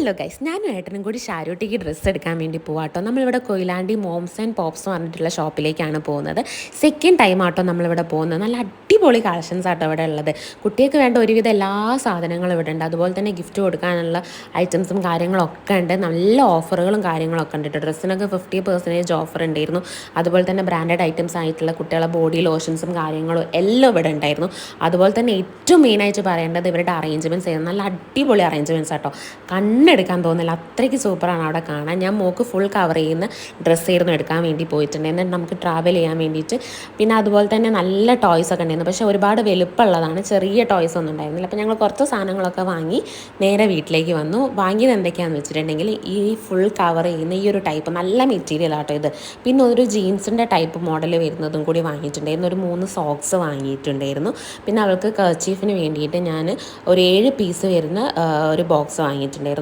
Hello guys, ഞാനും ഏട്ടനും കൂടി ഷാരൂട്ടിക്ക് ഡ്രസ്സ് എടുക്കാൻ വേണ്ടി പോവാട്ടോ. നമ്മളിവിടെ കൊയിലാണ്ടി മോംസ് ആൻഡ് പോപ്സ് പറഞ്ഞിട്ടുള്ള ഷോപ്പിലേക്കാണ് പോകുന്നത്. സെക്കൻഡ് ടൈം ആട്ടോ നമ്മളിവിടെ പോകുന്നത്. നല്ല അടിപൊളി കളക്ഷൻസ് ആട്ടോ ഇവിടെ ഉള്ളത്. കുട്ടികൾക്ക് വേണ്ട ഒരുവിധം എല്ലാ സാധനങ്ങളും ഇവിടെ ഉണ്ട്. അതുപോലെ തന്നെ ഗിഫ്റ്റ് കൊടുക്കാനുള്ള ഐറ്റംസും കാര്യങ്ങളൊക്കെ ഉണ്ട്. നല്ല ഓഫറുകളും കാര്യങ്ങളൊക്കെ ഉണ്ട്. ഡ്രസ്സിനൊക്കെ 50% ഓഫർ ഉണ്ടായിരുന്നു. അതുപോലെ തന്നെ ബ്രാൻഡഡ് ഐറ്റംസ് ആയിട്ടുള്ള കുട്ടികളെ ബോഡി ലോഷൻസും കാര്യങ്ങളും എല്ലാം ഇവിടെ ഉണ്ടായിരുന്നു. അതുപോലെ തന്നെ ഏറ്റവും മെയിനായിട്ട് പറയേണ്ടത് ഇവരുടെ അറേഞ്ച്മെൻറ്റ്സ് ആയിരുന്നു. നല്ല അടിപൊളി അറേഞ്ച്മെൻറ്റ്സ് ആട്ടോ. കണ്ണെടുക്കാൻ തോന്നില്ല, അത്രയ്ക്ക് സൂപ്പറാണ് അവിടെ കാണാൻ. ഞാൻ മോക്ക് ഫുൾ കവർ ചെയ്യുന്ന ഡ്രസ്സായിരുന്നു എടുക്കാൻ വേണ്ടി പോയിട്ടുണ്ട്. എന്നിട്ട് നമുക്ക് ട്രാവൽ ചെയ്യാൻ വേണ്ടിയിട്ട്. പിന്നെ അതുപോലെ തന്നെ നല്ല ടോയ്സ് ഒക്കെ ഉണ്ടായിരുന്നു. പക്ഷേ ഒരുപാട് വലുപ്പമുള്ളതാണ്, ചെറിയ ടോയ്സ് ഒന്നും ഉണ്ടായിരുന്നില്ല. അപ്പോൾ ഞങ്ങൾ കുറച്ച് സാധനങ്ങളൊക്കെ വാങ്ങി നേരെ വീട്ടിലേക്ക് വന്നു. വാങ്ങിയത് എന്തൊക്കെയാണെന്ന് വെച്ചിട്ടുണ്ടെങ്കിൽ ഈ ഫുൾ കവർ ചെയ്യുന്ന ഈ ഒരു ടൈപ്പ് നല്ല മെറ്റീരിയൽ ആട്ടോ ഇത്. പിന്നെ ഒരു ജീൻസിൻ്റെ ടൈപ്പ് മോഡൽ വരുന്നതും കൂടി വാങ്ങിയിട്ടുണ്ടായിരുന്നു. ഒരു 3 സോക്സ് വാങ്ങിയിട്ടുണ്ടായിരുന്നു. പിന്നെ അവൾക്ക് കർച്ചീഫിന് വേണ്ടിയിട്ട് ഞാൻ ഒരു 7 പീസ് വരുന്ന ഒരു ബോക്സ് വാങ്ങിയിട്ടുണ്ടായിരുന്നു.